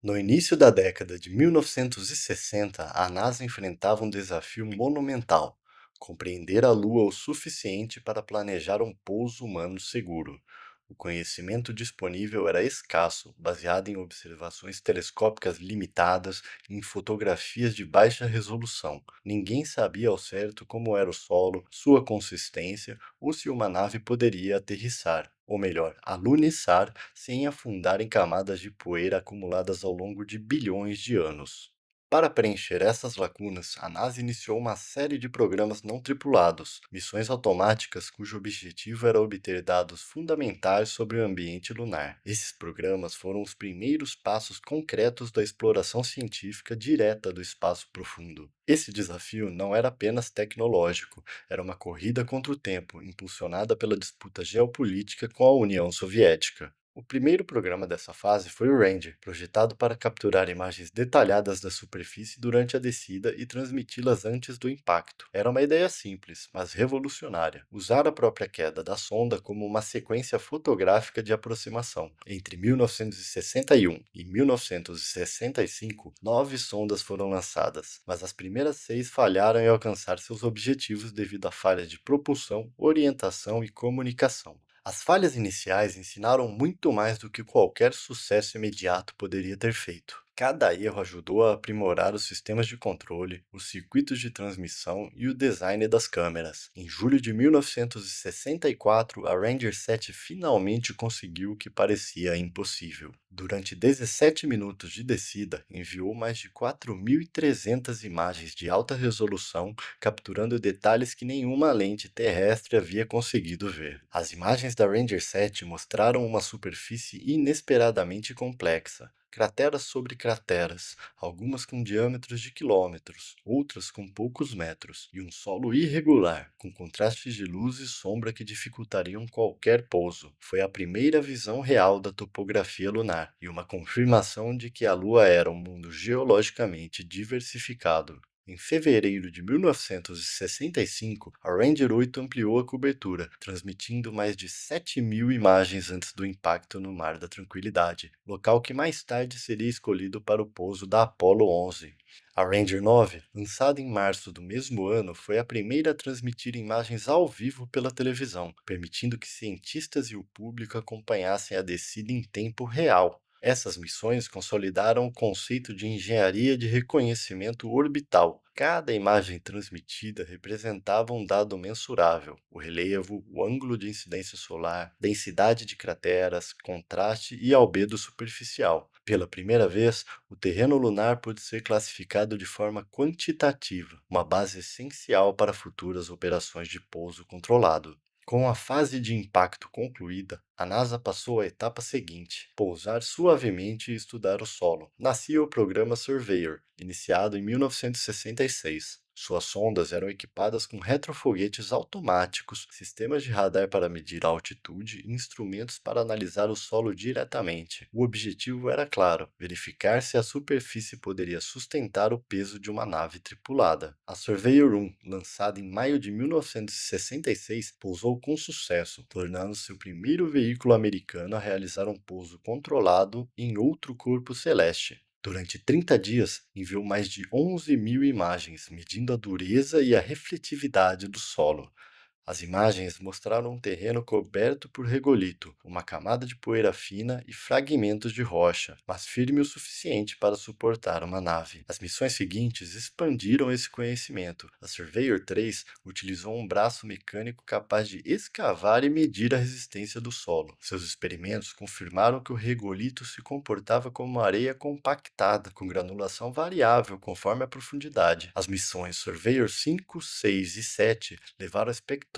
No início da década de 1960, a NASA enfrentava um desafio monumental: compreender a Lua o suficiente para planejar um pouso humano seguro. O conhecimento disponível era escasso, baseado em observações telescópicas limitadas e em fotografias de baixa resolução. Ninguém sabia ao certo como era o solo, sua consistência ou se uma nave poderia aterrissar, ou melhor, alunissar sem afundar em camadas de poeira acumuladas ao longo de bilhões de anos. Para preencher essas lacunas, a NASA iniciou uma série de programas não tripulados, missões automáticas cujo objetivo era obter dados fundamentais sobre o ambiente lunar. Esses programas foram os primeiros passos concretos da exploração científica direta do espaço profundo. Esse desafio não era apenas tecnológico, era uma corrida contra o tempo, impulsionada pela disputa geopolítica com a União Soviética. O primeiro programa dessa fase foi o Ranger, projetado para capturar imagens detalhadas da superfície durante a descida e transmiti-las antes do impacto. Era uma ideia simples, mas revolucionária: usar a própria queda da sonda como uma sequência fotográfica de aproximação. Entre 1961 e 1965, 9 sondas foram lançadas, mas as primeiras 6 falharam em alcançar seus objetivos devido a falhas de propulsão, orientação e comunicação. As falhas iniciais ensinaram muito mais do que qualquer sucesso imediato poderia ter feito. Cada erro ajudou a aprimorar os sistemas de controle, os circuitos de transmissão e o design das câmeras. Em julho de 1964, a Ranger 7 finalmente conseguiu o que parecia impossível. Durante 17 minutos de descida, enviou mais de 4.300 imagens de alta resolução, capturando detalhes que nenhuma lente terrestre havia conseguido ver. As imagens da Ranger 7 mostraram uma superfície inesperadamente complexa. Crateras sobre crateras, algumas com diâmetros de quilômetros, outras com poucos metros, e um solo irregular, com contrastes de luz e sombra que dificultariam qualquer pouso. Foi a primeira visão real da topografia lunar e uma confirmação de que a Lua era um mundo geologicamente diversificado. Em fevereiro de 1965, a Ranger 8 ampliou a cobertura, transmitindo mais de 7.000 imagens antes do impacto no Mar da Tranquilidade, local que mais tarde seria escolhido para o pouso da Apollo 11. A Ranger 9, lançada em março do mesmo ano, foi a primeira a transmitir imagens ao vivo pela televisão, permitindo que cientistas e o público acompanhassem a descida em tempo real. Essas missões consolidaram o conceito de engenharia de reconhecimento orbital. Cada imagem transmitida representava um dado mensurável: o relevo, o ângulo de incidência solar, densidade de crateras, contraste e albedo superficial. Pela primeira vez, o terreno lunar pôde ser classificado de forma quantitativa, uma base essencial para futuras operações de pouso controlado. Com a fase de impacto concluída, a NASA passou à etapa seguinte: pousar suavemente e estudar o solo. Nascia o programa Surveyor, iniciado em 1966. Suas sondas eram equipadas com retrofoguetes automáticos, sistemas de radar para medir a altitude e instrumentos para analisar o solo diretamente. O objetivo era claro: verificar se a superfície poderia sustentar o peso de uma nave tripulada. A Surveyor 1, lançada em maio de 1966, pousou com sucesso, tornando-se o primeiro veículo americano a realizar um pouso controlado em outro corpo celeste. Durante 30 dias, enviou mais de 11.000 imagens, medindo a dureza e a refletividade do solo. As imagens mostraram um terreno coberto por regolito, uma camada de poeira fina e fragmentos de rocha, mas firme o suficiente para suportar uma nave. As missões seguintes expandiram esse conhecimento. A Surveyor 3 utilizou um braço mecânico capaz de escavar e medir a resistência do solo. Seus experimentos confirmaram que o regolito se comportava como areia compactada, com granulação variável conforme a profundidade. As missões Surveyor 5, 6 e 7 levaram espectrômetros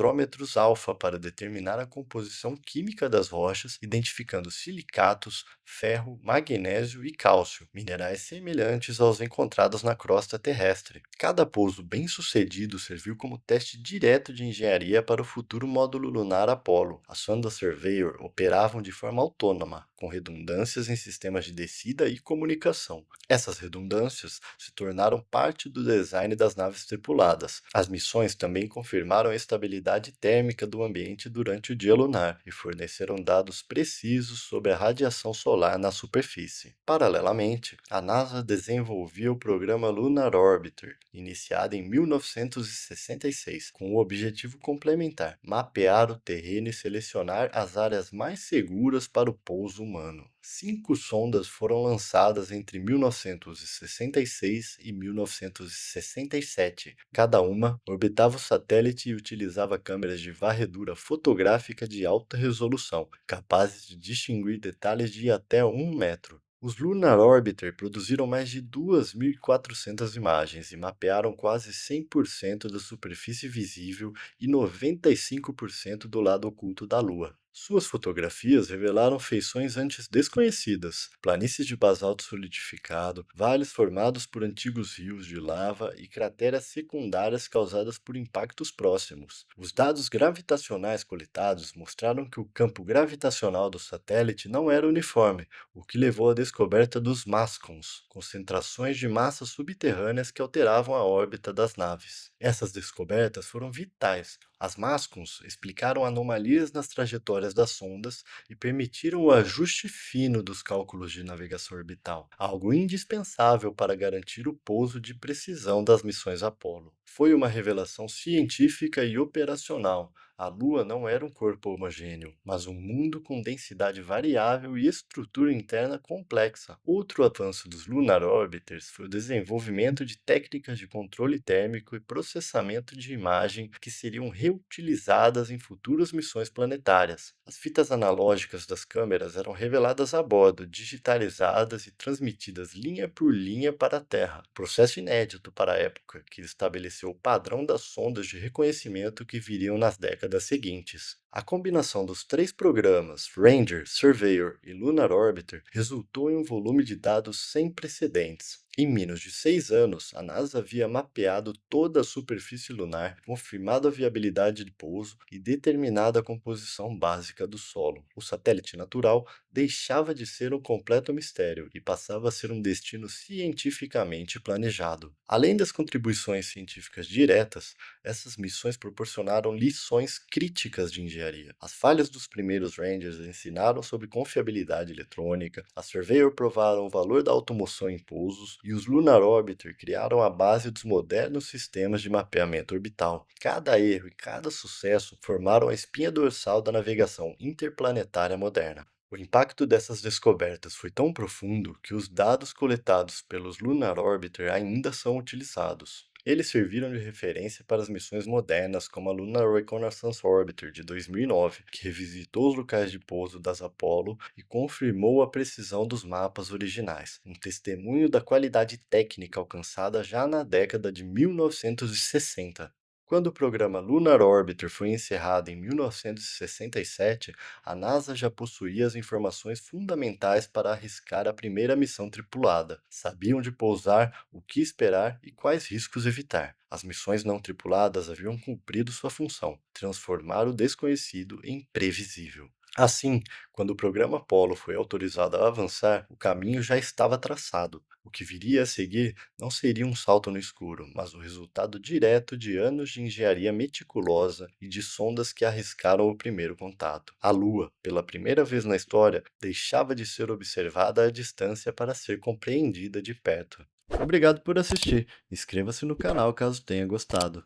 alfa para determinar a composição química das rochas, identificando silicatos, ferro, magnésio e cálcio, minerais semelhantes aos encontrados na crosta terrestre. Cada pouso bem-sucedido serviu como teste direto de engenharia para o futuro módulo lunar Apollo. As sondas Surveyor operavam de forma autônoma, com redundâncias em sistemas de descida e comunicação. Essas redundâncias se tornaram parte do design das naves tripuladas. As missões também confirmaram a estabilidade estabilidade térmica do ambiente durante o dia lunar e forneceram dados precisos sobre a radiação solar na superfície. Paralelamente, a NASA desenvolvia o programa Lunar Orbiter, iniciado em 1966, com o objetivo complementar: mapear o terreno e selecionar as áreas mais seguras para o pouso humano. 5 sondas foram lançadas entre 1966 e 1967. Cada uma orbitava o satélite e utilizava câmeras de varredura fotográfica de alta resolução, capazes de distinguir detalhes de até 1 metro. Os Lunar Orbiter produziram mais de 2.400 imagens e mapearam quase 100% da superfície visível e 95% do lado oculto da Lua. Suas fotografias revelaram feições antes desconhecidas: planícies de basalto solidificado, vales formados por antigos rios de lava e crateras secundárias causadas por impactos próximos. Os dados gravitacionais coletados mostraram que o campo gravitacional do satélite não era uniforme, o que levou à descoberta dos mascons, concentrações de massas subterrâneas que alteravam a órbita das naves. Essas descobertas foram vitais. As mascons explicaram anomalias nas trajetórias das sondas e permitiram o ajuste fino dos cálculos de navegação orbital, algo indispensável para garantir o pouso de precisão das missões Apollo. Foi uma revelação científica e operacional. A Lua não era um corpo homogêneo, mas um mundo com densidade variável e estrutura interna complexa. Outro avanço dos Lunar Orbiters foi o desenvolvimento de técnicas de controle térmico e processamento de imagem que seriam reutilizadas em futuras missões planetárias. As fitas analógicas das câmeras eram reveladas a bordo, digitalizadas e transmitidas linha por linha para a Terra, processo inédito para a época, que estabeleceu o padrão das sondas de reconhecimento que viriam nas décadas seguintes. A combinação dos 3 programas, Ranger, Surveyor e Lunar Orbiter, resultou em um volume de dados sem precedentes. Em menos de 6 anos, a NASA havia mapeado toda a superfície lunar, confirmado a viabilidade de pouso e determinado a composição básica do solo. O satélite natural deixava de ser um completo mistério e passava a ser um destino cientificamente planejado. Além das contribuições científicas diretas, essas missões proporcionaram lições críticas de engenharia. As falhas dos primeiros Rangers ensinaram sobre confiabilidade eletrônica, a Surveyor provaram o valor da automoção em pousos e os Lunar Orbiter criaram a base dos modernos sistemas de mapeamento orbital. Cada erro e cada sucesso formaram a espinha dorsal da navegação interplanetária moderna. O impacto dessas descobertas foi tão profundo que os dados coletados pelos Lunar Orbiter ainda são utilizados. Eles serviram de referência para as missões modernas, como a Lunar Reconnaissance Orbiter de 2009, que revisitou os locais de pouso das Apollo e confirmou a precisão dos mapas originais, um testemunho da qualidade técnica alcançada já na década de 1960. Quando o programa Lunar Orbiter foi encerrado em 1967, a NASA já possuía as informações fundamentais para arriscar a primeira missão tripulada. Sabiam onde pousar, o que esperar e quais riscos evitar. As missões não tripuladas haviam cumprido sua função: transformar o desconhecido em previsível. Assim, quando o programa Apollo foi autorizado a avançar, o caminho já estava traçado. O que viria a seguir não seria um salto no escuro, mas o resultado direto de anos de engenharia meticulosa e de sondas que arriscaram o primeiro contato. A Lua, pela primeira vez na história, deixava de ser observada à distância para ser compreendida de perto. Obrigado por assistir. Inscreva-se no canal caso tenha gostado.